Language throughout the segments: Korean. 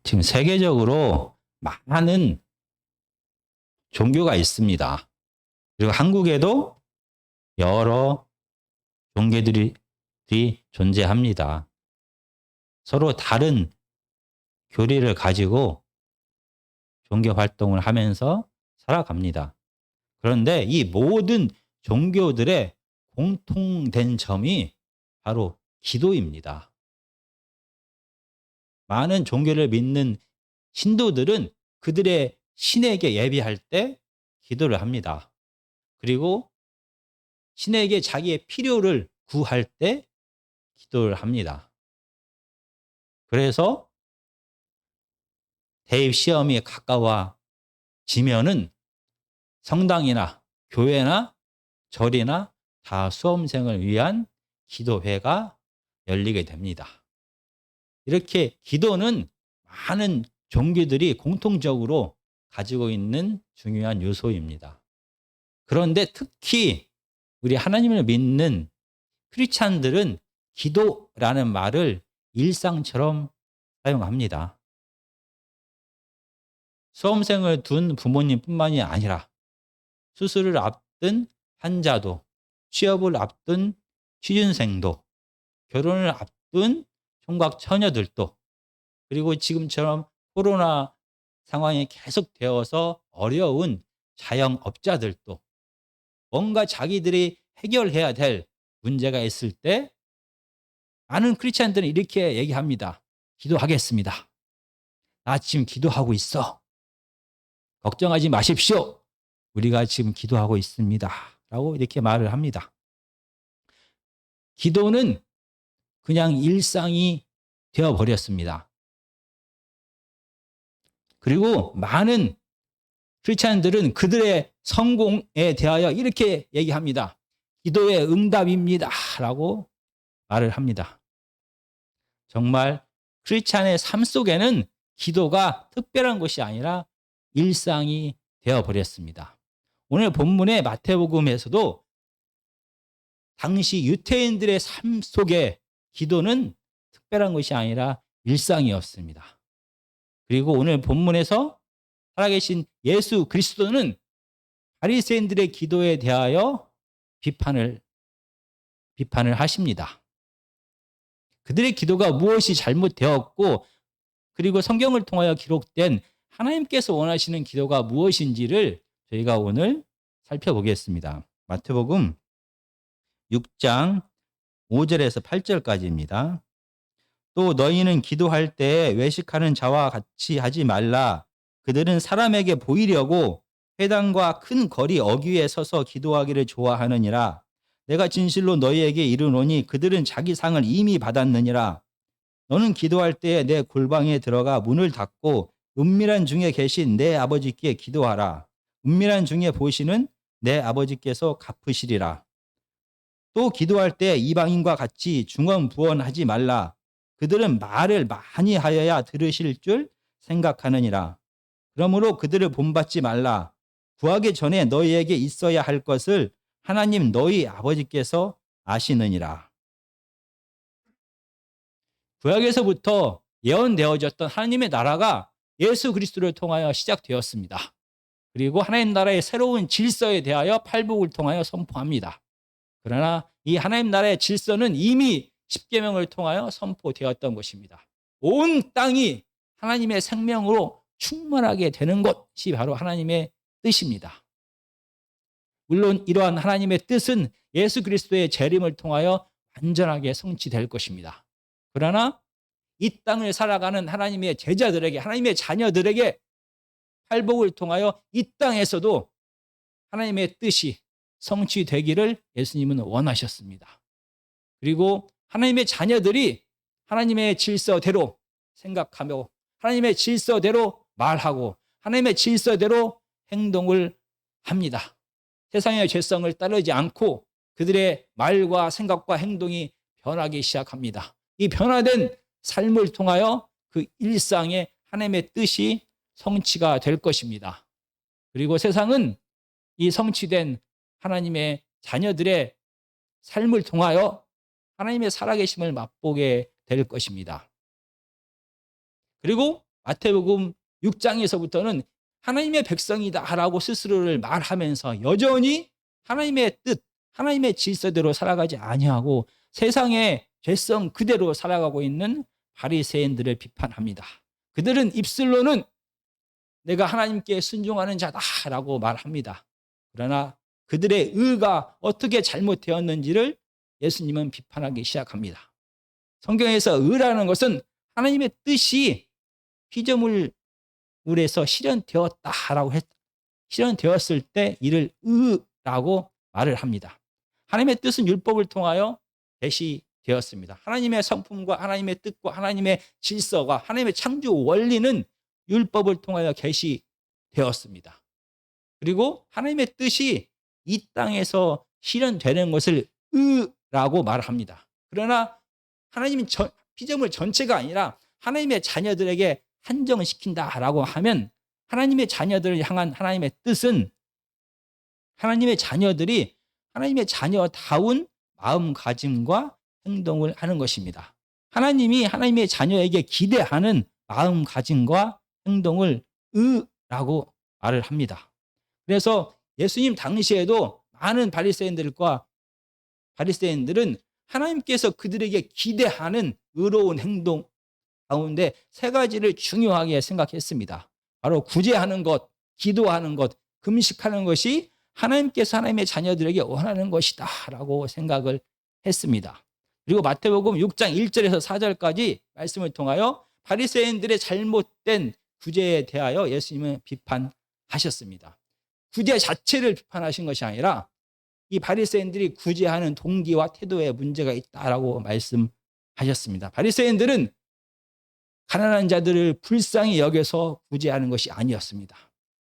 지금 세계적으로 많은 종교가 있습니다. 그리고 한국에도 여러 종교들이 존재합니다. 서로 다른 교리를 가지고 종교 활동을 하면서 살아갑니다. 그런데 이 모든 종교들의 공통된 점이 바로 기도입니다. 많은 종교를 믿는 신도들은 그들의 신에게 예배할 때 기도를 합니다. 그리고 신에게 자기의 필요를 구할 때 기도를 합니다. 그래서 대입 시험이 가까워지면은 성당이나 교회나 절이나 다 수험생을 위한 기도회가 열리게 됩니다. 이렇게 기도는 많은 종교들이 공통적으로 가지고 있는 중요한 요소입니다. 그런데 특히 우리 하나님을 믿는 크리스찬들은 기도라는 말을 일상처럼 사용합니다. 수험생을 둔 부모님뿐만이 아니라 수술을 앞둔 환자도, 취업을 앞둔 취준생도, 결혼을 앞둔 총각 처녀들도, 그리고 지금처럼 코로나 상황이 계속되어서 어려운 자영업자들도 뭔가 자기들이 해결해야 될 문제가 있을 때 많은 크리스찬들은 이렇게 얘기합니다. 기도하겠습니다. 나 지금 기도하고 있어. 걱정하지 마십시오. 우리가 지금 기도하고 있습니다. 라고 이렇게 말을 합니다. 기도는 그냥 일상이 되어버렸습니다. 그리고 많은 크리스찬들은 그들의 성공에 대하여 이렇게 얘기합니다. 기도의 응답입니다. 라고 말을 합니다. 정말 크리스찬의 삶 속에는 기도가 특별한 것이 아니라 일상이 되어버렸습니다. 오늘 본문의 마태복음에서도 당시 유대인들의 삶 속에 기도는 특별한 것이 아니라 일상이었습니다. 그리고 오늘 본문에서 살아계신 예수 그리스도는 바리새인들의 기도에 대하여 비판을 하십니다. 그들의 기도가 무엇이 잘못되었고, 그리고 성경을 통하여 기록된 하나님께서 원하시는 기도가 무엇인지를 저희가 오늘 살펴보겠습니다. 마태복음 6장 5절에서 8절까지입니다. 또 너희는 기도할 때 외식하는 자와 같이 하지 말라. 그들은 사람에게 보이려고 회당과 큰 거리 어귀에 서서 기도하기를 좋아하느니라. 내가 진실로 너희에게 이르노니 그들은 자기 상을 이미 받았느니라. 너는 기도할 때에 내 골방에 들어가 문을 닫고 은밀한 중에 계신 내 아버지께 기도하라. 은밀한 중에 보시는 내 아버지께서 갚으시리라. 또 기도할 때 이방인과 같이 중언부언하지 말라. 그들은 말을 많이 하여야 들으실 줄 생각하느니라. 그러므로 그들을 본받지 말라. 구하기 전에 너희에게 있어야 할 것을 하나님 너희 아버지께서 아시느니라. 구약에서부터 예언되어졌던 하나님의 나라가 예수 그리스도를 통하여 시작되었습니다. 그리고 하나님 나라의 새로운 질서에 대하여 팔복을 통하여 선포합니다. 그러나 이 하나님 나라의 질서는 이미 십계명을 통하여 선포되었던 것입니다. 온 땅이 하나님의 생명으로 충만하게 되는 것이 바로 하나님의 뜻입니다. 물론 이러한 하나님의 뜻은 예수 그리스도의 재림을 통하여 완전하게 성취될 것입니다. 그러나 이 땅을 살아가는 하나님의 제자들에게, 하나님의 자녀들에게 팔복을 통하여 이 땅에서도 하나님의 뜻이 성취되기를 예수님은 원하셨습니다. 그리고 하나님의 자녀들이 하나님의 질서대로 생각하며 하나님의 질서대로 말하고 하나님의 질서대로 행동을 합니다. 세상의 죄성을 따르지 않고 그들의 말과 생각과 행동이 변하기 시작합니다. 이 변화된 삶을 통하여 그 일상에 하나님의 뜻이 성취가 될 것입니다. 그리고 세상은 이 성취된 하나님의 자녀들의 삶을 통하여 하나님의 살아계심을 맛보게 될 것입니다. 그리고 마태복음 6장에서부터는 하나님의 백성이다라고 스스로를 말하면서 여전히 하나님의 뜻, 하나님의 질서대로 살아가지 아니하고 세상의 죄성 그대로 살아가고 있는 바리새인들을 비판합니다. 그들은 입술로는 내가 하나님께 순종하는 자다라고 말합니다. 그러나 그들의 의가 어떻게 잘못되었는지를 예수님은 비판하기 시작합니다. 성경에서 의라는 것은 하나님의 뜻이 피조물에서 실현되었을 때 이를 의라고 말을 합니다. 하나님의 뜻은 율법을 통하여 계시되었습니다. 하나님의 성품과 하나님의 뜻과 하나님의 질서가 하나님의 창조 원리는 율법을 통하여 계시되었습니다. 그리고 하나님의 뜻이 이 땅에서 실현되는 것을 의라고 말합니다. 그러나 하나님은 피조물 전체가 아니라 하나님의 자녀들에게 한정시킨다라고 하면 하나님의 자녀들을 향한 하나님의 뜻은 하나님의 자녀들이 하나님의 자녀다운 마음가짐과 행동을 하는 것입니다. 하나님이 하나님의 자녀에게 기대하는 마음가짐과 행동을 의라고 말을 합니다. 그래서 예수님 당시에도 많은 바리새인들은 하나님께서 그들에게 기대하는 의로운 행동 가운데 세 가지를 중요하게 생각했습니다. 바로 구제하는 것, 기도하는 것, 금식하는 것이 하나님께서 하나님의 자녀들에게 원하는 것이다 라고 생각을 했습니다. 그리고 마태복음 6장 1절에서 4절까지 말씀을 통하여 바리새인들의 잘못된 구제에 대하여 예수님은 비판하셨습니다. 구제 자체를 비판하신 것이 아니라 이 바리새인들이 구제하는 동기와 태도에 문제가 있다라고 말씀하셨습니다. 바리새인들은 가난한 자들을 불쌍히 여겨서 구제하는 것이 아니었습니다.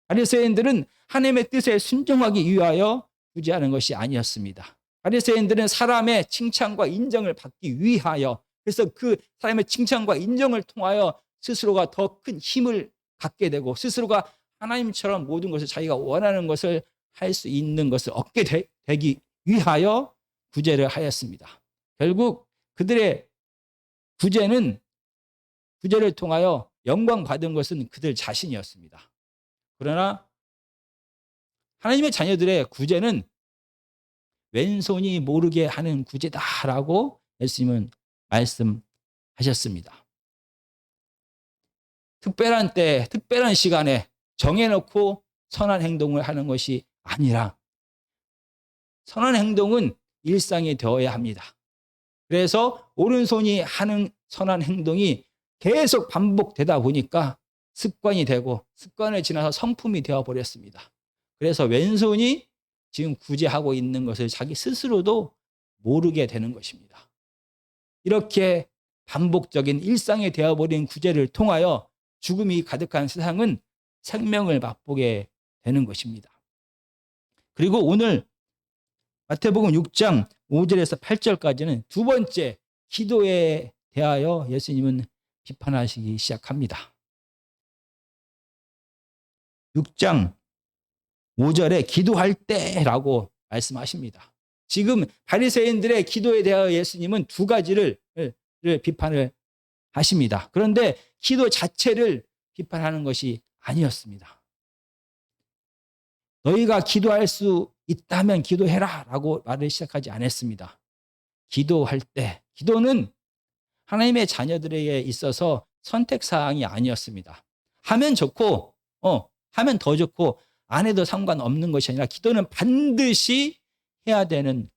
바리새인들은 하나님의 뜻에 순종하기 위하여 구제하는 것이 아니었습니다. 바리새인들은 사람의 칭찬과 인정을 받기 위하여, 그래서 그 사람의 칭찬과 인정을 통하여 스스로가 더 큰 힘을 갖게 되고 스스로가 하나님처럼 모든 것을 자기가 원하는 것을 할 수 있는 것을 얻게 되기 위하여 구제를 하였습니다. 결국 그들의 구제를 통하여 영광 받은 것은 그들 자신이었습니다. 그러나 하나님의 자녀들의 구제는 왼손이 모르게 하는 구제다라고 예수님은 말씀하셨습니다. 특별한 때, 특별한 시간에 정해놓고 선한 행동을 하는 것이 아니라 선한 행동은 일상이 되어야 합니다. 그래서 오른손이 하는 선한 행동이 계속 반복되다 보니까 습관이 되고 습관을 지나서 성품이 되어버렸습니다. 그래서 왼손이 지금 구제하고 있는 것을 자기 스스로도 모르게 되는 것입니다. 이렇게 반복적인 일상이 되어버린 구제를 통하여 죽음이 가득한 세상은 생명을 맛보게 되는 것입니다. 그리고 오늘 마태복음 6장 5절에서 8절까지는 두 번째 기도에 대하여 예수님은 비판하시기 시작합니다. 6장 5절에 기도할 때라고 말씀하십니다. 지금 바리새인들의 기도에 대하여 예수님은 두 가지를 비판을 하십니다. 그런데 기도 자체를 비판하는 것이 아니었습니다. 너희가 기도할 수 있다면 기도해라 라고 말을 시작하지 않았습니다. 기도할 때, 기도는 하나님의 자녀들에게 있어서 선택사항이 아니었습니다. 하면 좋고 하면 더 좋고 안 해도 상관없는 것이 아니라 기도는 반드시 해야 되는,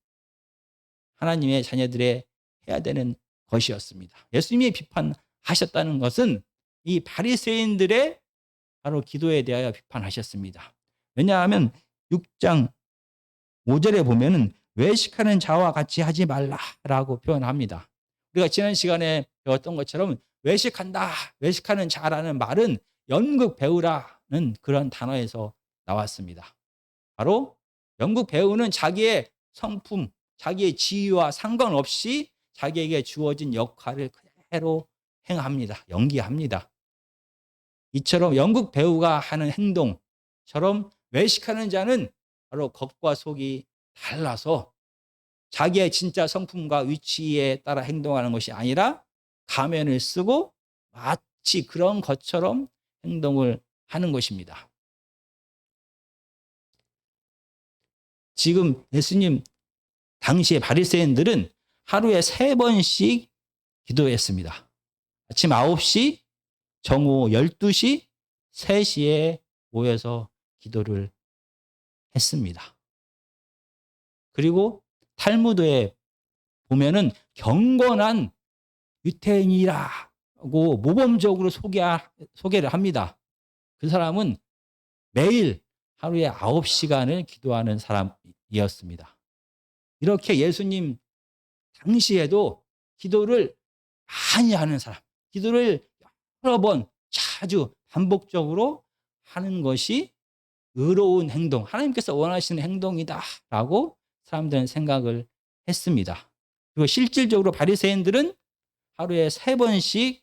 하나님의 자녀들의 해야 되는 것이었습니다. 예수님이 비판하셨다는 것은 이 바리새인들의 바로 기도에 대하여 비판하셨습니다. 왜냐하면 6장 5절에 보면은 외식하는 자와 같이 하지 말라라고 표현합니다. 우리가 지난 시간에 배웠던 것처럼 외식한다, 외식하는 자라는 말은 연극 배우라는 그런 단어에서 나왔습니다. 바로 연극 배우는 자기의 성품, 자기의 지위와 상관없이 자기에게 주어진 역할을 그대로 행합니다. 연기합니다. 이처럼 연극 배우가 하는 행동처럼 외식하는 자는 바로 겉과 속이 달라서 자기의 진짜 성품과 위치에 따라 행동하는 것이 아니라 가면을 쓰고 마치 그런 것처럼 행동을 하는 것입니다. 지금 예수님 당시의 바리새인들은 하루에 3번씩 기도했습니다. 아침 9시, 정오 12시, 3시에 모여서 기도를 했습니다. 그리고 탈무드에 보면은 경건한 유태인이라고 모범적으로 소개를 합니다. 그 사람은 매일 하루에 9시간을 기도하는 사람이었습니다. 이렇게 예수님 당시에도 기도를 많이 하는 사람, 기도를 여러 번 자주 반복적으로 하는 것이 의로운 행동, 하나님께서 원하시는 행동이다라고 사람들은 생각을 했습니다. 그리고 실질적으로 바리새인들은 하루에 3번씩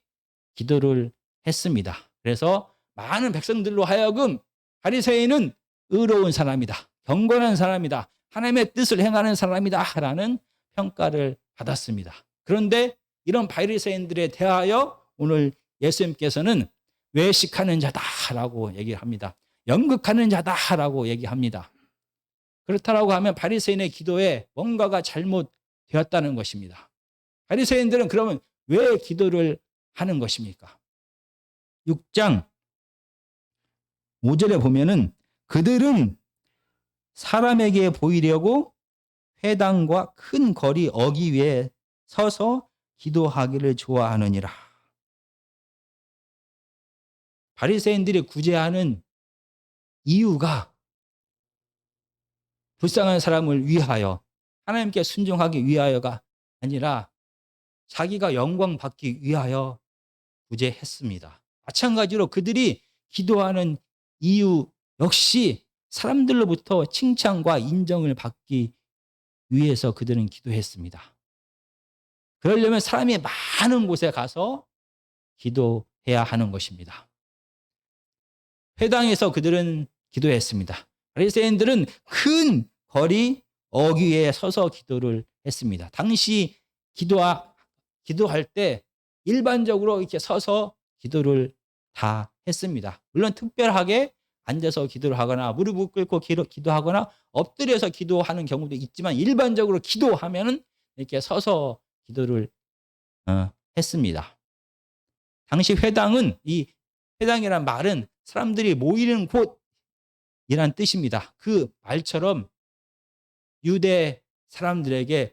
기도를 했습니다. 그래서 많은 백성들로 하여금 바리새인은 의로운 사람이다, 경건한 사람이다, 하나님의 뜻을 행하는 사람이다 라는 평가를 받았습니다. 그런데 이런 바리새인들에 대하여 오늘 예수님께서는 외식하는 자다라고 얘기를 합니다. 연극하는 자다라고 얘기합니다. 그렇다라고 하면 바리새인의 기도에 뭔가가 잘못되었다는 것입니다. 바리새인들은 그러면 왜 기도를 하는 것입니까? 6장 5절에 보면은 그들은 사람에게 보이려고 회당과 큰 거리 어귀 위에 서서 기도하기를 좋아하느니라. 바리새인들이 구제하는 이유가 불쌍한 사람을 위하여, 하나님께 순종하기 위하여가 아니라 자기가 영광 받기 위하여 구제했습니다. 마찬가지로 그들이 기도하는 이유 역시 사람들로부터 칭찬과 인정을 받기 위해서 그들은 기도했습니다. 그러려면 사람이 많은 곳에 가서 기도해야 하는 것입니다. 회당에서 그들은 기도했습니다. 바리새인들은 큰 거리 어귀에 서서 기도를 했습니다. 당시 기도할 때 일반적으로 이렇게 서서 기도를 다 했습니다. 물론 특별하게 앉아서 기도를 하거나 무릎을 꿇고 기도하거나 엎드려서 기도하는 경우도 있지만 일반적으로 기도하면은 이렇게 서서 기도를 했습니다. 당시 회당은, 이 회당이란 말은 사람들이 모이는 곳이란 뜻입니다. 그 말처럼 유대 사람들에게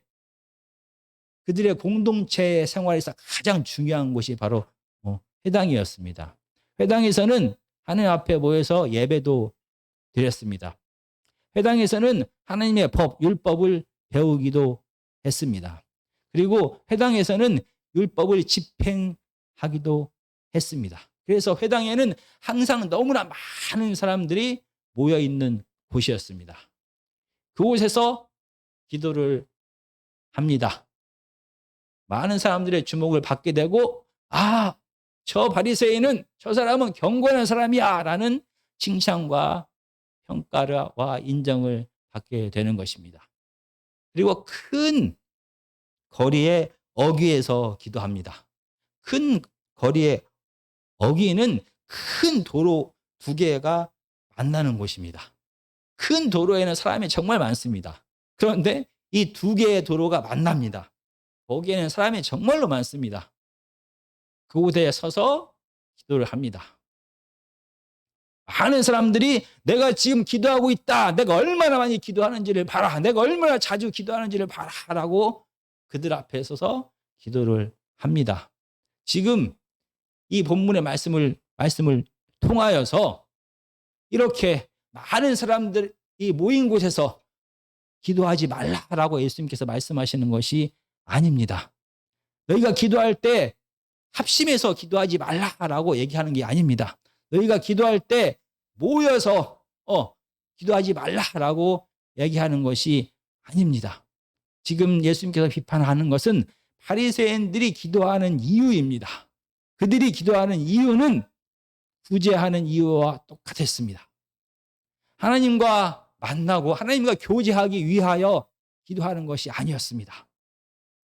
그들의 공동체 생활에서 가장 중요한 곳이 바로 회당이었습니다. 회당에서는 하나님 앞에 모여서 예배도 드렸습니다. 회당에서는 하나님의 법, 율법을 배우기도 했습니다. 그리고 회당에서는 율법을 집행하기도 했습니다. 그래서 회당에는 항상 너무나 많은 사람들이 모여 있는 곳이었습니다. 그곳에서 기도를 합니다. 많은 사람들의 주목을 받게 되고, 저 바리새인은, 저 사람은 경건한 사람이야 라는 칭찬과 평가와 인정을 받게 되는 것입니다. 그리고 큰 거리의 어귀에서 기도합니다. 큰 거리의 어귀는 큰 도로 2개가 만나는 곳입니다. 큰 도로에는 사람이 정말 많습니다. 그런데 이 2개의 도로가 만납니다. 거기에는 사람이 정말로 많습니다. 그곳에 서서 기도를 합니다. 많은 사람들이 내가 지금 기도하고 있다, 내가 얼마나 많이 기도하는지를 봐라, 내가 얼마나 자주 기도하는지를 봐라 라고 그들 앞에 서서 기도를 합니다. 지금 이 본문의 말씀을 통하여서 이렇게 많은 사람들이 모인 곳에서 기도하지 말라라고 예수님께서 말씀하시는 것이 아닙니다. 너희가 기도할 때 합심해서 기도하지 말라라고 얘기하는 게 아닙니다. 너희가 기도할 때 모여서 기도하지 말라라고 얘기하는 것이 아닙니다. 지금 예수님께서 비판하는 것은 바리새인들이 기도하는 이유입니다. 그들이 기도하는 이유는 구제하는 이유와 똑같았습니다. 하나님과 만나고 하나님과 교제하기 위하여 기도하는 것이 아니었습니다.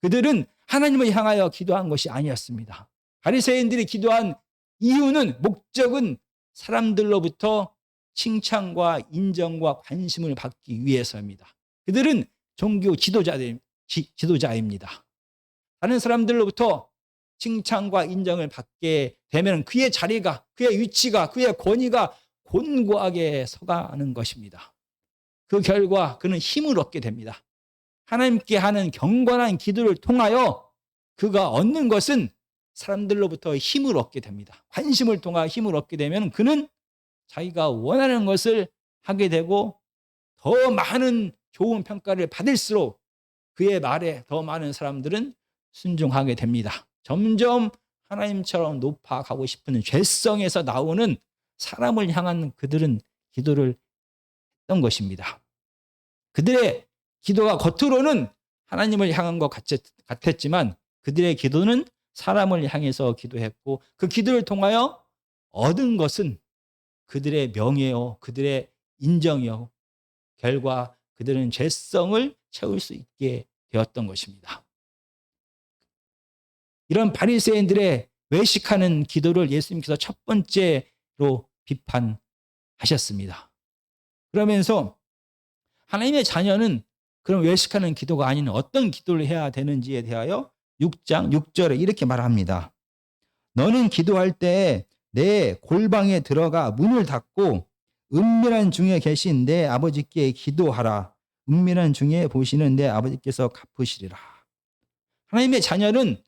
그들은 하나님을 향하여 기도한 것이 아니었습니다. 바리새인들이 기도한 이유는, 목적은 사람들로부터 칭찬과 인정과 관심을 받기 위해서입니다. 그들은 종교 지도자입니다. 다른 사람들로부터 칭찬과 인정을 받게 되면 그의 자리가, 그의 위치가, 그의 권위가 곤고하게 서가는 것입니다. 그 결과 그는 힘을 얻게 됩니다. 하나님께 하는 경건한 기도를 통하여 그가 얻는 것은 사람들로부터 힘을 얻게 됩니다. 관심을 통하 힘을 얻게 되면 그는 자기가 원하는 것을 하게 되고 더 많은 좋은 평가를 받을수록 그의 말에 더 많은 사람들은 순종하게 됩니다. 점점 하나님처럼 높아가고 싶은 죄성에서 나오는 사람을 향한 그들은 기도를 했던 것입니다. 그들의 기도가 겉으로는 하나님을 향한 것 같았지만 그들의 기도는 사람을 향해서 기도했고 그 기도를 통하여 얻은 것은 그들의 명예요, 그들의 인정이요. 결과 그들은 죄성을 채울 수 있게 되었던 것입니다. 이런 바리새인들의 외식하는 기도를 예수님께서 첫 번째로 비판하셨습니다. 그러면서 하나님의 자녀는 그런 외식하는 기도가 아닌 어떤 기도를 해야 되는지에 대하여 6장 6절에 이렇게 말합니다. 너는 기도할 때 내 골방에 들어가 문을 닫고 은밀한 중에 계신 내 아버지께 기도하라. 은밀한 중에 보시는 내 아버지께서 갚으시리라. 하나님의 자녀는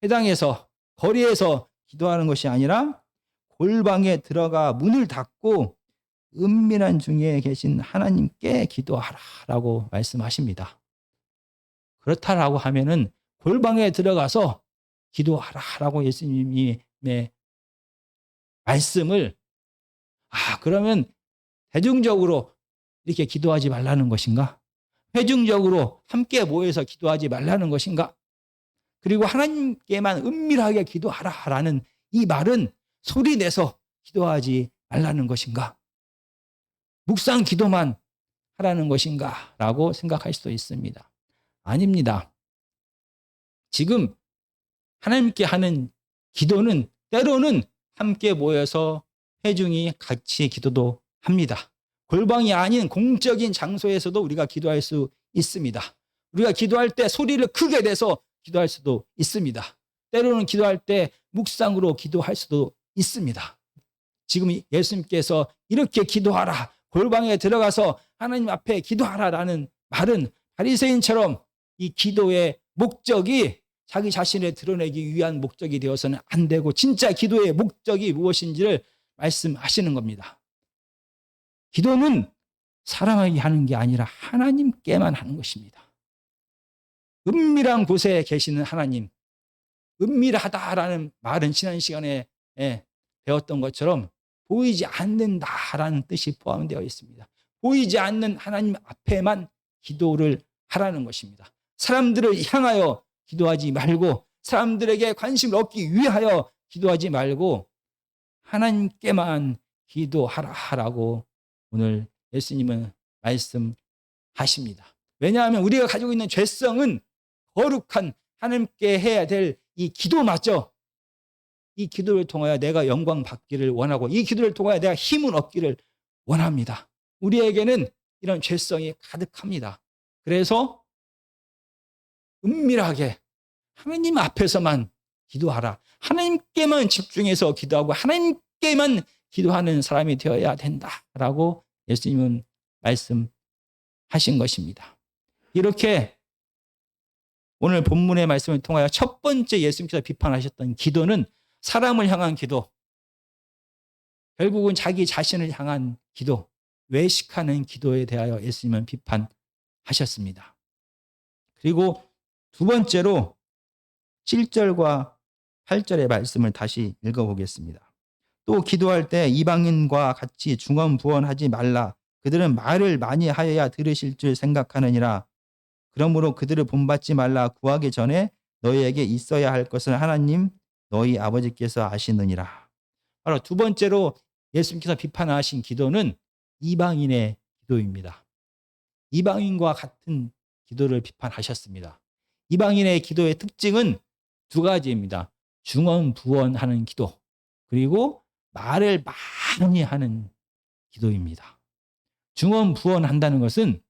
회당에서, 거리에서 기도하는 것이 아니라 골방에 들어가 문을 닫고 은밀한 중에 계신 하나님께 기도하라라고 말씀하십니다. 그렇다라고 하면은 골방에 들어가서 기도하라라고 예수님이 말씀을 그러면 대중적으로 이렇게 기도하지 말라는 것인가? 회중적으로 함께 모여서 기도하지 말라는 것인가? 그리고 하나님께만 은밀하게 기도하라라는 이 말은 소리 내서 기도하지 말라는 것인가? 묵상 기도만 하라는 것인가? 라고 생각할 수도 있습니다. 아닙니다. 지금 하나님께 하는 기도는 때로는 함께 모여서 회중이 같이 기도도 합니다. 골방이 아닌 공적인 장소에서도 우리가 기도할 수 있습니다. 우리가 기도할 때 소리를 크게 내서 기도할 수도 있습니다. 때로는 기도할 때 묵상으로 기도할 수도 있습니다. 지금 예수님께서 이렇게 기도하라, 골방에 들어가서 하나님 앞에 기도하라라는 말은 바리새인처럼 이 기도의 목적이 자기 자신을 드러내기 위한 목적이 되어서는 안 되고 진짜 기도의 목적이 무엇인지를 말씀하시는 겁니다. 기도는 사람에게 하는 게 아니라 하나님께만 하는 것입니다. 은밀한 곳에 계시는 하나님, 은밀하다라는 말은 지난 시간에 배웠던 것처럼 보이지 않는다라는 뜻이 포함되어 있습니다. 보이지 않는 하나님 앞에만 기도를 하라는 것입니다. 사람들을 향하여 기도하지 말고 사람들에게 관심을 얻기 위하여 기도하지 말고 하나님께만 기도하라고 오늘 예수님은 말씀하십니다. 왜냐하면 우리가 가지고 있는 죄성은 거룩한 하나님께 해야 될 이 기도마저 이 기도를 통하여 내가 영광 받기를 원하고 이 기도를 통하여 내가 힘을 얻기를 원합니다. 우리에게는 이런 죄성이 가득합니다. 그래서 은밀하게 하나님 앞에서만 기도하라. 하나님께만 집중해서 기도하고 하나님께만 기도하는 사람이 되어야 된다라고 예수님은 말씀하신 것입니다. 이렇게 오늘 본문의 말씀을 통하여 첫 번째 예수님께서 비판하셨던 기도는 사람을 향한 기도, 결국은 자기 자신을 향한 기도, 외식하는 기도에 대하여 예수님은 비판하셨습니다. 그리고 두 번째로 7절과 8절의 말씀을 다시 읽어보겠습니다. 또 기도할 때 이방인과 같이 중언부언하지 말라. 그들은 말을 많이 하여야 들으실 줄 생각하느니라. 그러므로 그들을 본받지 말라. 구하기 전에 너희에게 있어야 할 것을 하나님 너희 아버지께서 아시느니라. 바로 두 번째로 예수님께서 비판하신 기도는 이방인의 기도입니다. 이방인과 같은 기도를 비판하셨습니다. 이방인의 기도의 특징은 두 가지입니다. 중언부언하는 기도, 그리고 말을 많이 하는 기도입니다. 중언부언한다는 것은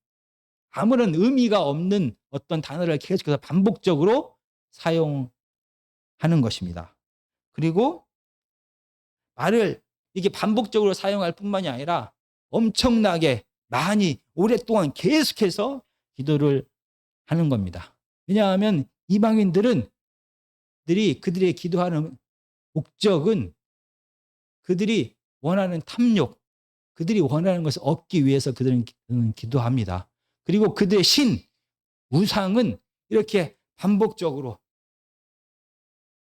아무런 의미가 없는 어떤 단어를 계속해서 반복적으로 사용하는 것입니다. 그리고 말을 이게 반복적으로 사용할 뿐만이 아니라 엄청나게 많이 오랫동안 계속해서 기도를 하는 겁니다. 왜냐하면 이방인들은 그들의 기도하는 목적은 그들이 원하는 탐욕, 그들이 원하는 것을 얻기 위해서 그들은 기도합니다. 그리고 그들의 우상은 이렇게 반복적으로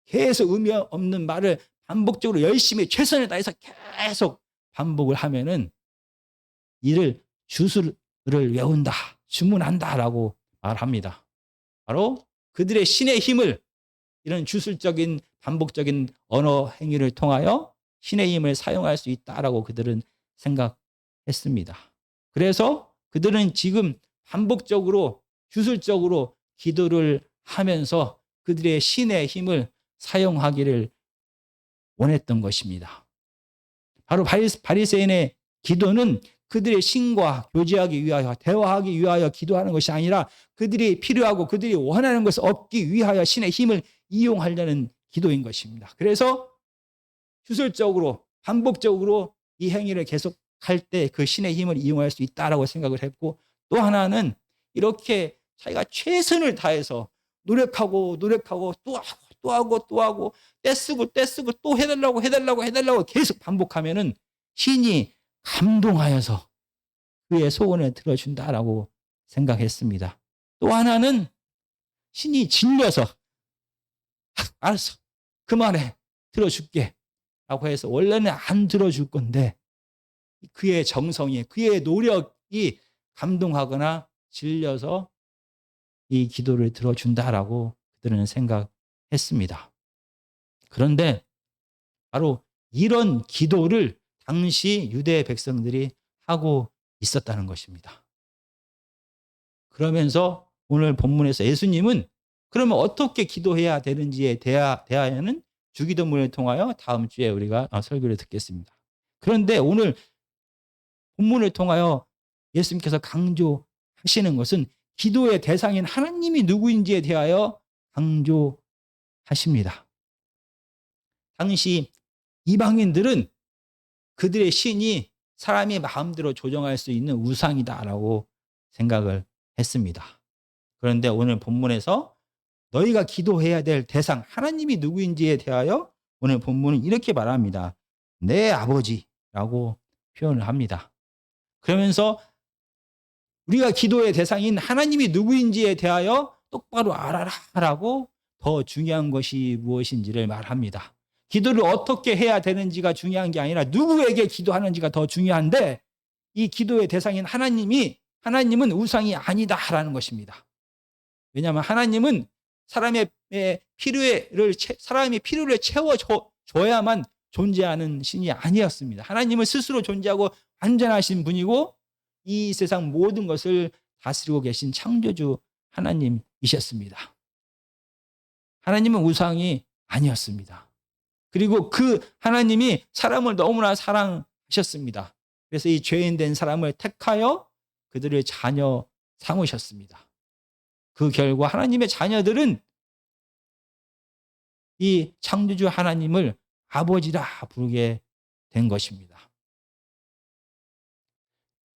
계속 의미 없는 말을 반복적으로 열심히 최선을 다해서 계속 반복을 하면은 이를 주술을 외운다, 주문한다라고 말합니다. 바로 그들의 신의 힘을 이런 주술적인 반복적인 언어 행위를 통하여 신의 힘을 사용할 수 있다라고 그들은 생각했습니다. 그래서 그들은 지금 반복적으로 주술적으로 기도를 하면서 그들의 신의 힘을 사용하기를 원했던 것입니다. 바로 바리새인의 기도는 그들의 신과 교제하기 위하여, 대화하기 위하여 기도하는 것이 아니라 그들이 필요하고 그들이 원하는 것을 얻기 위하여 신의 힘을 이용하려는 기도인 것입니다. 그래서 주술적으로 반복적으로 이 행위를 계속할 때 그 신의 힘을 이용할 수 있다라고 생각을 했고, 또 하나는 이렇게 자기가 최선을 다해서 노력하고 또 하고 떼쓰고 또 해달라고 계속 반복하면은 신이 감동하여서 그의 소원을 들어준다라고 생각했습니다. 또 하나는 신이 질려서 알았어, 그만해, 들어줄게 라고 해서 원래는 안 들어줄 건데 그의 정성이, 그의 노력이 감동하거나 질려서 이 기도를 들어준다라고 그들은 생각했습니다. 그런데 바로 이런 기도를 당시 유대 백성들이 하고 있었다는 것입니다. 그러면서 오늘 본문에서 예수님은 그러면 어떻게 기도해야 되는지에 대하여는 주기도문을 통하여 다음 주에 우리가 설교를 듣겠습니다. 그런데 오늘 본문을 통하여 예수님께서 강조하시는 것은 기도의 대상인 하나님이 누구인지에 대하여 강조하십니다. 당시 이방인들은 그들의 신이 사람이 마음대로 조정할 수 있는 우상이다라고 생각을 했습니다. 그런데 오늘 본문에서 너희가 기도해야 될 대상, 하나님이 누구인지에 대하여 오늘 본문은 이렇게 말합니다. 내 아버지라고 표현을 합니다. 그러면서 우리가 기도의 대상인 하나님이 누구인지에 대하여 똑바로 알아라라고 더 중요한 것이 무엇인지를 말합니다. 기도를 어떻게 해야 되는지가 중요한 게 아니라 누구에게 기도하는지가 더 중요한데, 이 기도의 대상인 하나님은 우상이 아니다라는 것입니다. 왜냐하면 하나님은 사람이 필요를 채워줘야만 존재하는 신이 아니었습니다. 하나님은 스스로 존재하고 완전하신 분이고 이 세상 모든 것을 다스리고 계신 창조주 하나님이셨습니다. 하나님은 우상이 아니었습니다. 그리고 그 하나님이 사람을 너무나 사랑하셨습니다. 그래서 이 죄인 된 사람을 택하여 그들을 자녀 삼으셨습니다. 그 결과 하나님의 자녀들은 이 창조주 하나님을 아버지라 부르게 된 것입니다.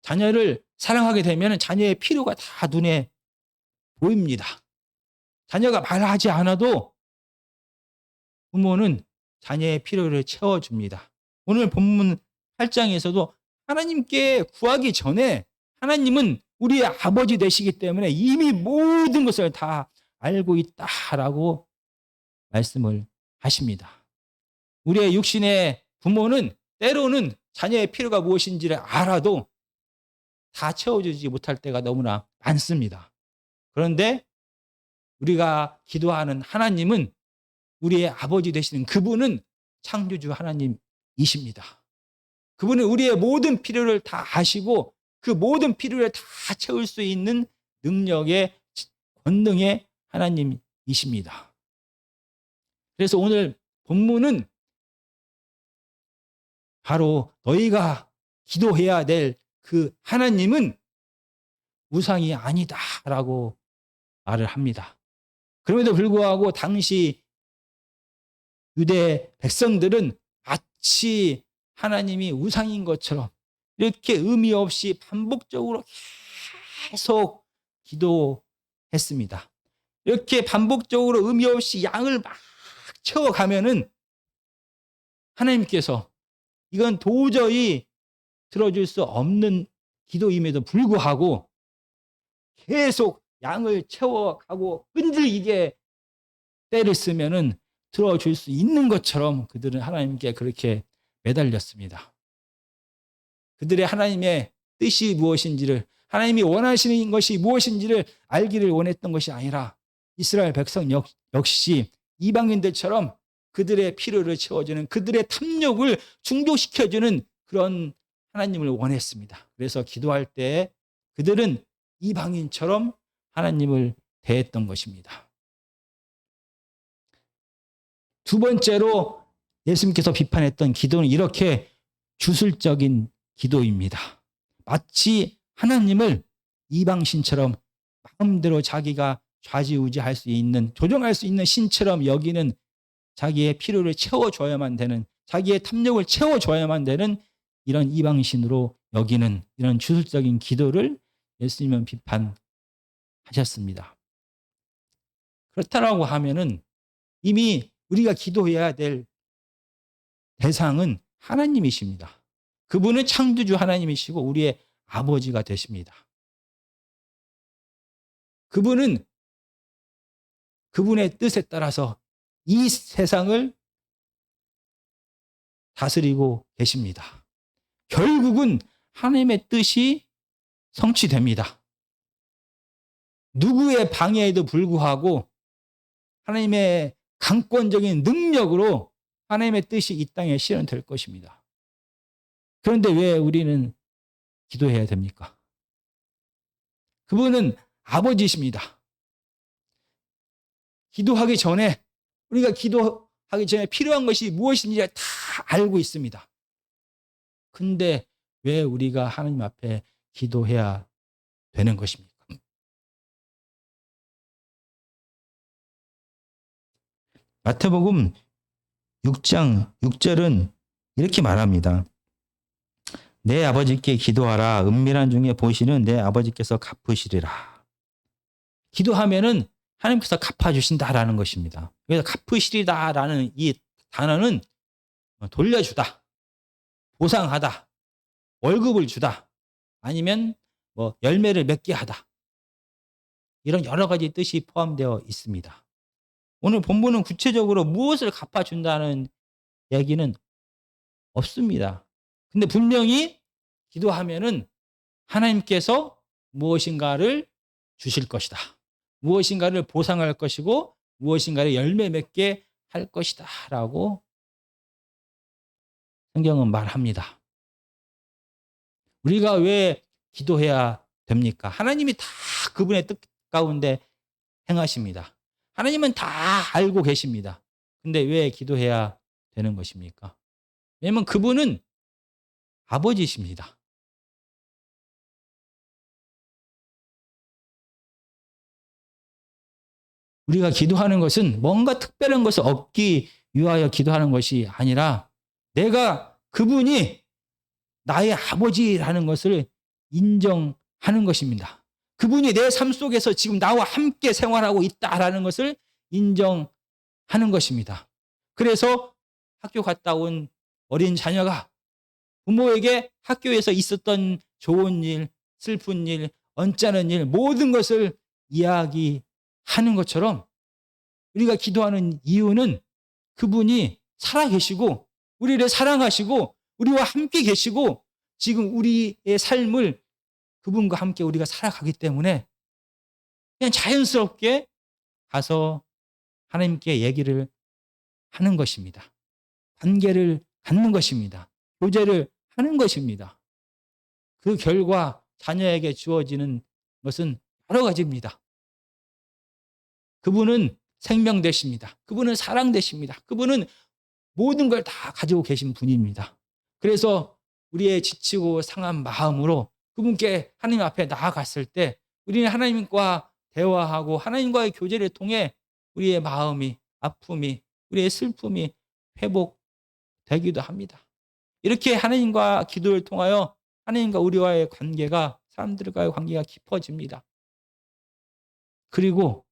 자녀를 사랑하게 되면 자녀의 필요가 다 눈에 보입니다. 자녀가 말하지 않아도 부모는 자녀의 필요를 채워줍니다. 오늘 본문 8장에서도 하나님께 구하기 전에 하나님은 우리의 아버지 되시기 때문에 이미 모든 것을 다 알고 있다라고 말씀을 하십니다. 우리의 육신의 부모는 때로는 자녀의 필요가 무엇인지를 알아도 다 채워주지 못할 때가 너무나 많습니다. 그런데 우리가 기도하는 하나님은, 우리의 아버지 되시는 그분은 창조주 하나님이십니다. 그분은 우리의 모든 필요를 다 아시고 그 모든 필요를 다 채울 수 있는 능력의 권능의 하나님이십니다. 그래서 오늘 본문은 바로 너희가 기도해야 될 그 하나님은 우상이 아니다라고 말을 합니다. 그럼에도 불구하고 당시 유대 백성들은 마치 하나님이 우상인 것처럼 이렇게 의미 없이 반복적으로 계속 기도했습니다. 이렇게 반복적으로 의미 없이 양을 막 채워가면은 하나님께서 이건 도저히 들어줄 수 없는 기도임에도 불구하고 계속 양을 채워가고 끈질기게 때를 쓰면은 들어줄 수 있는 것처럼 그들은 하나님께 그렇게 매달렸습니다. 그들의 하나님의 뜻이 무엇인지를, 하나님이 원하시는 것이 무엇인지를 알기를 원했던 것이 아니라 이스라엘 백성 역시 이방인들처럼 그들의 필요를 채워주는, 그들의 탐욕을 충족시켜주는 그런 하나님을 원했습니다. 그래서 기도할 때 그들은 이방인처럼 하나님을 대했던 것입니다. 두 번째로 예수님께서 비판했던 기도는 이렇게 주술적인 기도입니다. 마치 하나님을 이방신처럼 마음대로 자기가 좌지우지할 수 있는, 조정할 수 있는 신처럼 여기는, 자기의 필요를 채워줘야만 되는, 자기의 탐욕을 채워줘야만 되는 이런 이방신으로 여기는 이런 주술적인 기도를 예수님은 비판하셨습니다. 그렇다라고 하면은 이미 우리가 기도해야 될 대상은 하나님이십니다. 그분은 창조주 하나님이시고 우리의 아버지가 되십니다. 그분은 그분의 뜻에 따라서 이 세상을 다스리고 계십니다. 결국은 하나님의 뜻이 성취됩니다. 누구의 방해에도 불구하고 하나님의 강권적인 능력으로 하나님의 뜻이 이 땅에 실현될 것입니다. 그런데 왜 우리는 기도해야 됩니까? 그분은 아버지십니다. 기도하기 전에, 우리가 기도하기 전에 필요한 것이 무엇인지 다 알고 있습니다. 근데 왜 우리가 하나님 앞에 기도해야 되는 것입니까? 마태복음 6장 6절은 이렇게 말합니다. 내 아버지께 기도하라. 은밀한 중에 보시는 내 아버지께서 갚으시리라. 기도하면은 하나님께서 갚아주신다라는 것입니다. 그래서 갚으시리다라는 이 단어는 돌려주다, 보상하다, 월급을 주다, 아니면 뭐 열매를 맺게 하다, 이런 여러 가지 뜻이 포함되어 있습니다. 오늘 본문은 구체적으로 무엇을 갚아준다는 얘기는 없습니다. 근데 분명히 기도하면은 하나님께서 무엇인가를 주실 것이다, 무엇인가를 보상할 것이고 무엇인가를 열매 맺게 할 것이다 라고 성경은 말합니다. 우리가 왜 기도해야 됩니까? 하나님이 다 그분의 뜻 가운데 행하십니다. 하나님은 다 알고 계십니다. 근데 왜 기도해야 되는 것입니까? 왜냐하면 그분은 아버지십니다. 우리가 기도하는 것은 뭔가 특별한 것을 얻기 위하여 기도하는 것이 아니라 내가 그분이 나의 아버지라는 것을 인정하는 것입니다. 그분이 내 삶 속에서 지금 나와 함께 생활하고 있다라는 것을 인정하는 것입니다. 그래서 학교 갔다 온 어린 자녀가 부모에게 학교에서 있었던 좋은 일, 슬픈 일, 언짢은 일, 모든 것을 이야기하는 것처럼 우리가 기도하는 이유는 그분이 살아계시고 우리를 사랑하시고 우리와 함께 계시고 지금 우리의 삶을 그분과 함께 우리가 살아가기 때문에 그냥 자연스럽게 가서 하나님께 얘기를 하는 것입니다. 관계를 갖는 것입니다. 교제를 하는 것입니다. 그 결과 자녀에게 주어지는 것은 여러 가지입니다. 그분은 생명 되십니다. 그분은 사랑 되십니다. 그분은 모든 걸 다 가지고 계신 분입니다. 그래서 우리의 지치고 상한 마음으로 그분께 하나님 앞에 나아갔을 때 우리는 하나님과 대화하고 하나님과의 교제를 통해 우리의 마음이, 아픔이, 우리의 슬픔이 회복되기도 합니다. 이렇게 하나님과 기도를 통하여 하나님과 우리와의 관계가, 사람들과의 관계가 깊어집니다. 그리고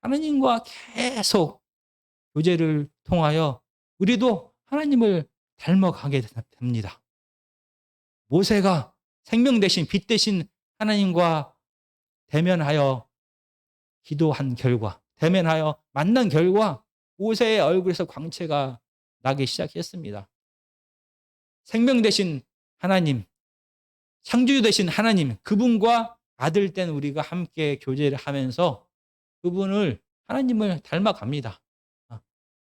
하나님과 계속 교제를 통하여 우리도 하나님을 닮아가게 됩니다. 모세가 생명 대신 빛 대신 하나님과 대면하여 기도한 결과, 대면하여 만난 결과 모세의 얼굴에서 광채가 나기 시작했습니다. 생명 대신 하나님, 창조주 되신 하나님, 그분과 아들 된 우리가 함께 교제를 하면서 그분을, 하나님을 닮아갑니다.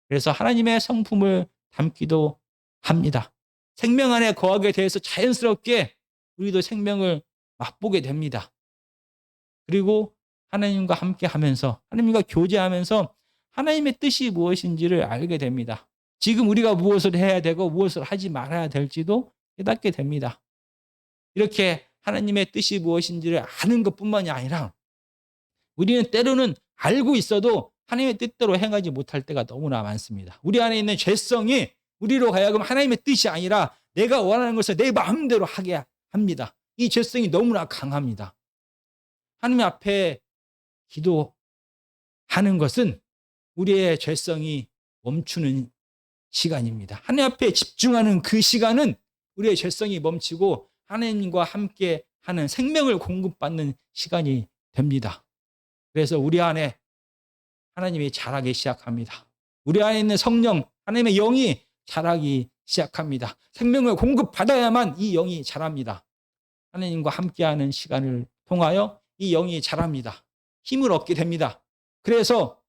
그래서 하나님의 성품을 담기도 합니다. 생명 안에 거하게 돼서 자연스럽게 우리도 생명을 맛보게 됩니다. 그리고 하나님과 함께 하면서, 하나님과 교제하면서 하나님의 뜻이 무엇인지를 알게 됩니다. 지금 우리가 무엇을 해야 되고 무엇을 하지 말아야 될지도 깨닫게 됩니다. 이렇게 하나님의 뜻이 무엇인지를 아는 것뿐만이 아니라 우리는 때로는 알고 있어도 하나님의 뜻대로 행하지 못할 때가 너무나 많습니다. 우리 안에 있는 죄성이 우리로 하여금 하나님의 뜻이 아니라 내가 원하는 것을 내 마음대로 하게 합니다. 이 죄성이 너무나 강합니다. 하나님 앞에 기도하는 것은 우리의 죄성이 멈추는 시간입니다. 하나님 앞에 집중하는 그 시간은 우리의 죄성이 멈추고 하나님과 함께 하는 생명을 공급받는 시간이 됩니다. 그래서 우리 안에 하나님이 자라기 시작합니다. 우리 안에 있는 성령, 하나님의 영이 자라기 시작합니다. 생명을 공급받아야만 이 영이 자랍니다. 하나님과 함께하는 시간을 통하여 이 영이 자랍니다. 힘을 얻게 됩니다. 그래서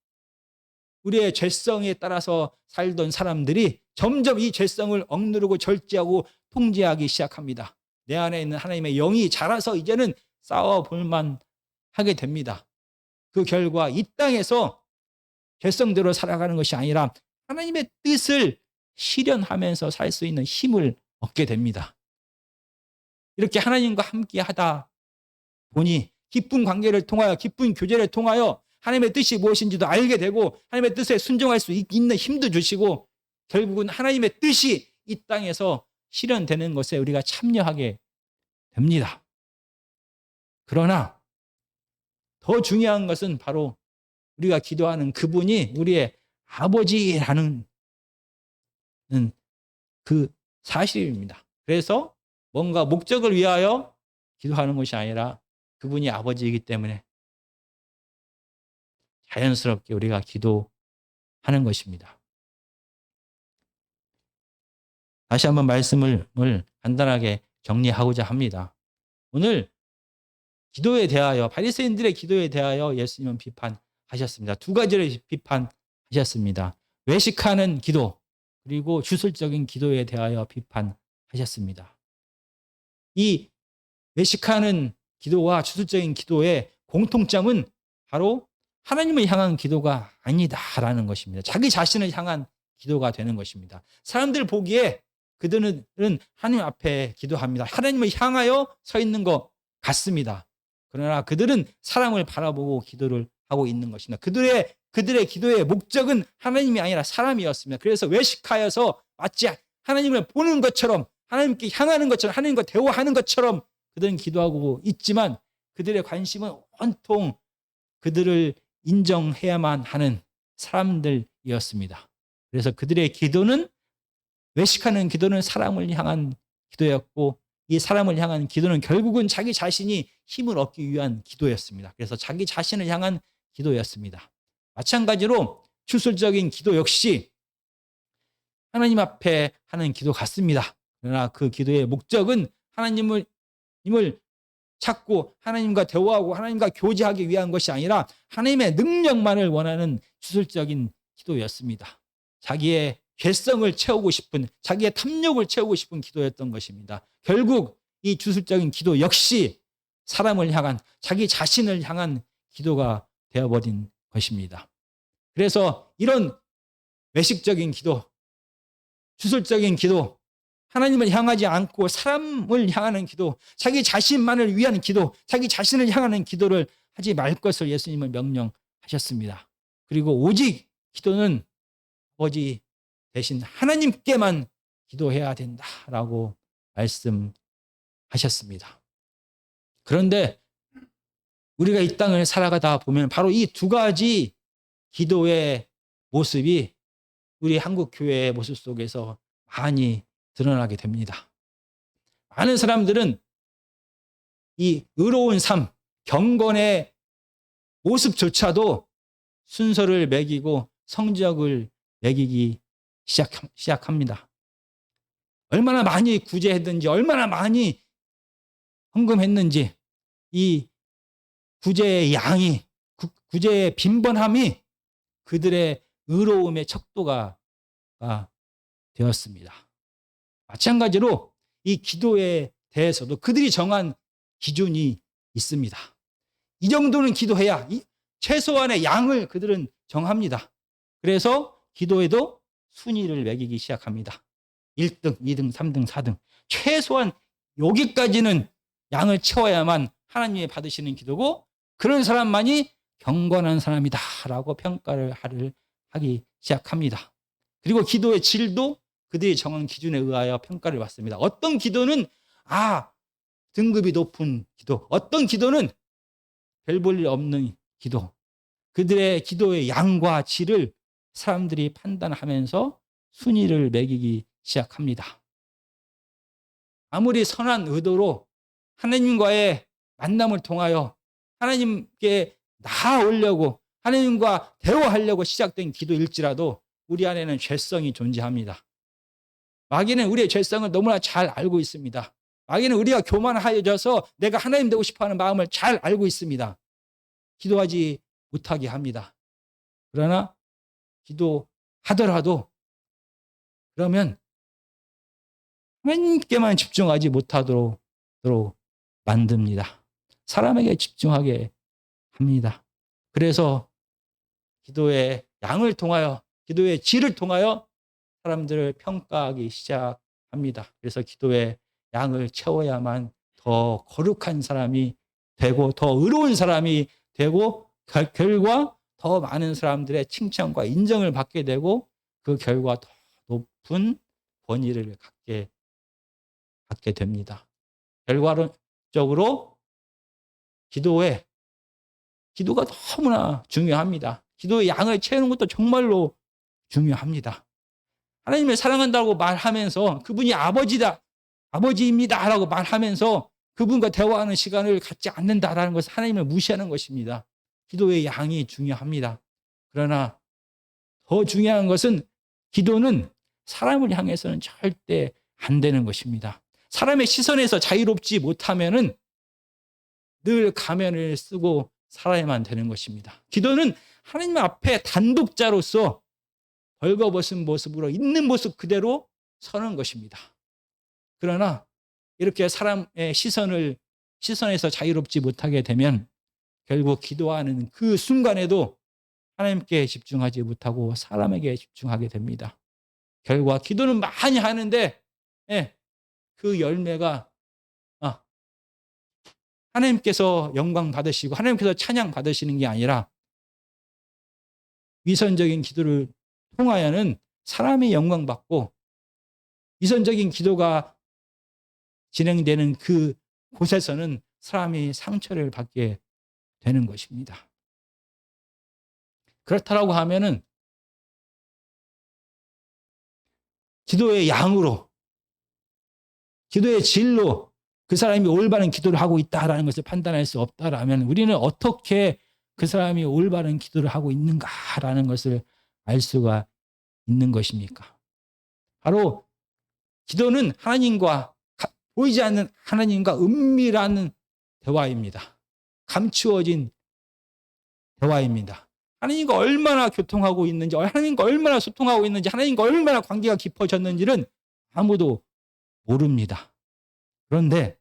우리의 죄성에 따라서 살던 사람들이 점점 이 죄성을 억누르고 절제하고 통제하기 시작합니다. 내 안에 있는 하나님의 영이 자라서 이제는 싸워볼 만하게 됩니다. 그 결과 이 땅에서 죄성대로 살아가는 것이 아니라 하나님의 뜻을 실현하면서 살 수 있는 힘을 얻게 됩니다. 이렇게 하나님과 함께 하다 보니 깊은 관계를 통하여, 깊은 교제를 통하여 하나님의 뜻이 무엇인지도 알게 되고 하나님의 뜻에 순종할 수 있는 힘도 주시고 결국은 하나님의 뜻이 이 땅에서 실현되는 것에 우리가 참여하게 됩니다. 그러나 더 중요한 것은 바로 우리가 기도하는 그분이 우리의 아버지라는 그 사실입니다. 그래서 뭔가 목적을 위하여 기도하는 것이 아니라 그분이 아버지이기 때문에 자연스럽게 우리가 기도하는 것입니다. 다시 한번 말씀을 간단하게 정리하고자 합니다. 오늘 기도에 대하여, 바리새인들의 기도에 대하여 예수님은 비판하셨습니다. 두 가지를 비판하셨습니다. 외식하는 기도, 그리고 주술적인 기도에 대하여 비판하셨습니다. 이 외식하는 기도와 주술적인 기도의 공통점은 바로 하나님을 향한 기도가 아니다라는 것입니다. 자기 자신을 향한 기도가 되는 것입니다. 사람들 보기에 그들은 하나님 앞에 기도합니다. 하나님을 향하여 서 있는 것 같습니다. 그러나 그들은 사람을 바라보고 기도를 하고 있는 것입니다. 그들의 기도의 목적은 하나님이 아니라 사람이었습니다. 그래서 외식하여서 마치 하나님을 보는 것처럼, 하나님께 향하는 것처럼, 하나님과 대화하는 것처럼 그들은 기도하고 있지만 그들의 관심은 온통 그들을 인정해야만 하는 사람들이었습니다. 그래서 그들의 기도는, 외식하는 기도는 사람을 향한 기도였고 이 사람을 향한 기도는 결국은 자기 자신이 힘을 얻기 위한 기도였습니다. 그래서 자기 자신을 향한 기도였습니다. 마찬가지로 추술적인 기도 역시 하나님 앞에 하는 기도 같습니다. 그러나 그 기도의 목적은 하나님을 찾고 하나님과 대화하고 하나님과 교제하기 위한 것이 아니라 하나님의 능력만을 원하는 추술적인 기도였습니다. 자기의 죄성을 채우고 싶은, 자기의 탐욕을 채우고 싶은 기도였던 것입니다. 결국 이 주술적인 기도 역시 사람을 향한, 자기 자신을 향한 기도가 되어버린 것입니다. 그래서 이런 외식적인 기도, 주술적인 기도, 하나님을 향하지 않고 사람을 향하는 기도, 자기 자신만을 위한 기도, 자기 자신을 향하는 기도를 하지 말 것을 예수님은 명령하셨습니다. 그리고 오직 기도는 아버지 대신 하나님께만 기도해야 된다라고 말씀하셨습니다. 그런데 우리가 이 땅을 살아가다 보면 바로 이 두 가지 기도의 모습이 우리 한국 교회의 모습 속에서 많이 드러나게 됩니다. 많은 사람들은 이 의로운 삶, 경건의 모습조차도 순서를 매기고 성적을 매기기 시작합니다. 얼마나 많이 구제했는지, 얼마나 많이 헌금했는지, 이 구제의 양이, 구제의 빈번함이 그들의 의로움의 척도가 되었습니다. 마찬가지로 이 기도에 대해서도 그들이 정한 기준이 있습니다. 이 정도는 기도해야, 최소한의 양을 그들은 정합니다. 그래서 기도에도 순위를 매기기 시작합니다. 1등, 2등, 3등, 4등. 최소한 여기까지는 양을 채워야만 하나님이 받으시는 기도고, 그런 사람만이 경건한 사람이다라고 평가를 하기 시작합니다. 그리고 기도의 질도 그들이 정한 기준에 의하여 평가를 받습니다. 어떤 기도는 등급이 높은 기도, 어떤 기도는 별 볼 일 없는 기도, 그들의 기도의 양과 질을 사람들이 판단하면서 순위를 매기기 시작합니다. 아무리 선한 의도로 하나님과의 만남을 통하여 하나님께 나아오려고, 하나님과 대화하려고 시작된 기도일지라도 우리 안에는 죄성이 존재합니다. 마귀는 우리의 죄성을 너무나 잘 알고 있습니다. 마귀는 우리가 교만하여져서 내가 하나님 되고 싶어하는 마음을 잘 알고 있습니다. 기도하지 못하게 합니다. 그러나 기도하더라도 그러면 하나님께만 집중하지 못하도록 만듭니다. 사람에게 집중하게 합니다. 그래서 기도의 양을 통하여, 기도의 질을 통하여 사람들을 평가하기 시작합니다. 그래서 기도의 양을 채워야만 더 거룩한 사람이 되고, 더 의로운 사람이 되고, 결과 더 많은 사람들의 칭찬과 인정을 받게 되고, 그 결과 더 높은 권위를 갖게 됩니다. 결과적으로 기도가 너무나 중요합니다. 기도의 양을 채우는 것도 정말로 중요합니다. 하나님을 사랑한다고 말하면서 그분이 아버지입니다 라고 말하면서 그분과 대화하는 시간을 갖지 않는다라는 것은 하나님을 무시하는 것입니다. 기도의 양이 중요합니다. 그러나 더 중요한 것은 기도는 사람을 향해서는 절대 안 되는 것입니다. 사람의 시선에서 자유롭지 못하면은 늘 가면을 쓰고 살아야만 되는 것입니다. 기도는 하나님 앞에 단독자로서 벌거벗은 모습으로 있는 모습 그대로 서는 것입니다. 그러나 이렇게 사람의 시선에서 자유롭지 못하게 되면 결국 기도하는 그 순간에도 하나님께 집중하지 못하고 사람에게 집중하게 됩니다. 결과 기도는 많이 하는데 그 열매가 하나님께서 영광 받으시고 하나님께서 찬양 받으시는 게 아니라 위선적인 기도를 통하여는 사람이 영광 받고, 위선적인 기도가 진행되는 그 곳에서는 사람이 상처를 받게 되는 것입니다. 그렇다라고 하면은 기도의 양으로, 기도의 질로 그 사람이 올바른 기도를 하고 있다라는 것을 판단할 수 없다라면 우리는 어떻게 그 사람이 올바른 기도를 하고 있는가라는 것을 알 수가 있는 것입니까? 바로 기도는 보이지 않는 하나님과 은밀한 대화입니다. 감추어진 대화입니다. 하나님과 얼마나 교통하고 있는지, 하나님과 얼마나 소통하고 있는지, 하나님과 얼마나 관계가 깊어졌는지는 아무도 모릅니다. 그런데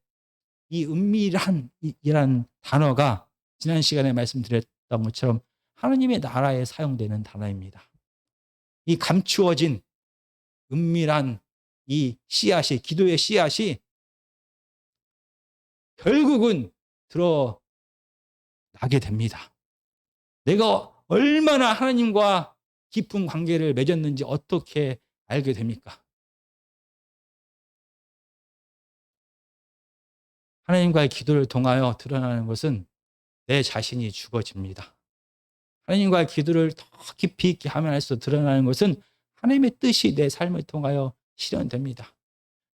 이 은밀한이란 단어가 지난 시간에 말씀드렸던 것처럼 하나님의 나라에 사용되는 단어입니다. 이 감추어진 은밀한 이 씨앗이, 기도의 씨앗이 결국은 드러나게 됩니다. 내가 얼마나 하나님과 깊은 관계를 맺었는지 어떻게 알게 됩니까? 하나님과의 기도를 통하여 드러나는 것은 내 자신이 죽어집니다. 하나님과의 기도를 더 깊이 있게 하면 할수록 드러나는 것은 하나님의 뜻이 내 삶을 통하여 실현됩니다.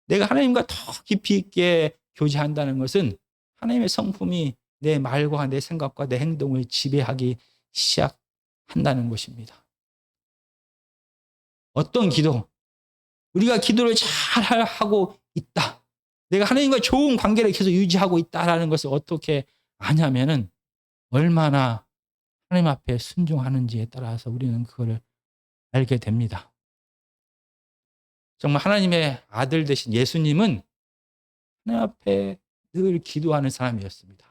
내가 하나님과 더 깊이 있게 교제한다는 것은 하나님의 성품이 내 말과 내 생각과 내 행동을 지배하기 시작한다는 것입니다. 어떤 기도? 우리가 기도를 잘 하고 있다. 내가 하나님과 좋은 관계를 계속 유지하고 있다라는 것을 어떻게 아냐면은 얼마나 하나님 앞에 순종하는지에 따라서 우리는 그거를 알게 됩니다. 정말 하나님의 아들 되신 예수님은 하나님 앞에 늘 기도하는 사람이었습니다.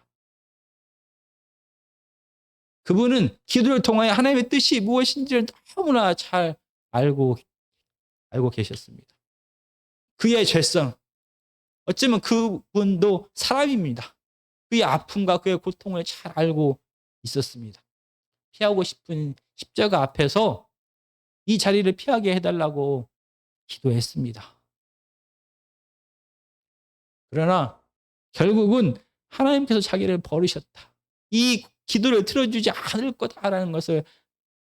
그분은 기도를 통하여 하나님의 뜻이 무엇인지를 너무나 잘 알고 계셨습니다. 그의 죄성, 어쩌면 그분도 사람입니다. 그의 아픔과 그의 고통을 잘 알고 있었습니다. 피하고 싶은 십자가 앞에서 이 자리를 피하게 해달라고 기도했습니다. 그러나 결국은 하나님께서 자기를 버리셨다. 이 기도를 들어주지 않을 거다라는 것을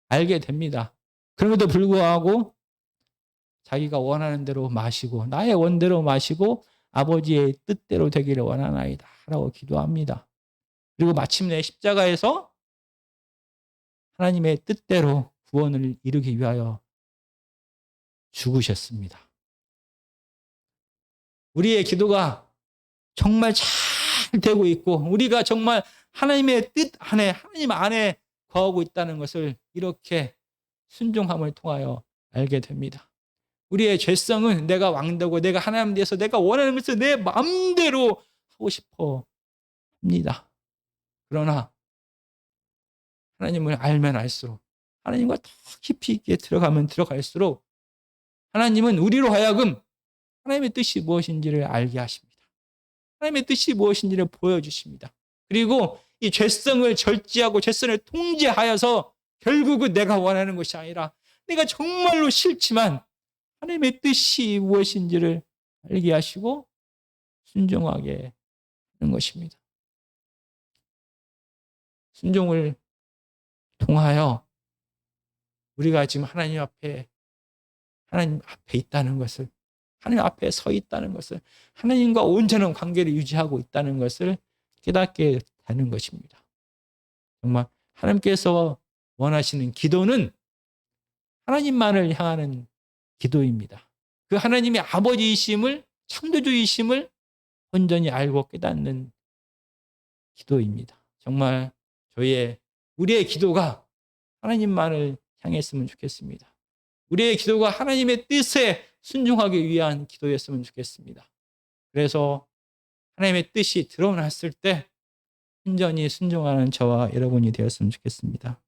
알게 됩니다. 그럼에도 불구하고 자기가 원하는 대로 마시고 나의 원대로 마시고 아버지의 뜻대로 되기를 원하나이다 라고 기도합니다. 그리고 마침내 십자가에서 하나님의 뜻대로 구원을 이루기 위하여 죽으셨습니다. 우리의 기도가 정말 잘 되고 있고 우리가 정말 하나님의 뜻 안에 하나님 안에 거하고 있다는 것을 이렇게 순종함을 통하여 알게 됩니다. 우리의 죄성은 내가 왕되고 내가 하나님 대해서 내가 원하는 것을 내 마음대로 하고 싶어 합니다. 그러나 하나님을 알면 알수록 하나님과 더 깊이 있게 들어가면 들어갈수록 하나님은 우리로 하여금 하나님의 뜻이 무엇인지를 알게 하십니다. 하나님의 뜻이 무엇인지를 보여주십니다. 그리고 이 죄성을 절제하고 죄성을 통제하여서 결국은 내가 원하는 것이 아니라 내가 정말로 싫지만 하나님의 뜻이 무엇인지를 알게 하시고 순종하게 하는 것입니다. 순종을 통하여 우리가 지금 하나님 앞에 있다는 것을, 하나님 앞에 서 있다는 것을, 하나님과 온전한 관계를 유지하고 있다는 것을 깨닫게 되는 것입니다. 정말 하나님께서 원하시는 기도는 하나님만을 향하는 기도입니다. 그 하나님의 아버지이심을, 창조주이심을 온전히 알고 깨닫는 기도입니다. 정말 우리의 기도가 하나님만을 향했으면 좋겠습니다. 우리의 기도가 하나님의 뜻에 순종하기 위한 기도였으면 좋겠습니다. 그래서 하나님의 뜻이 드러났을 때 온전히 순종하는 저와 여러분이 되었으면 좋겠습니다.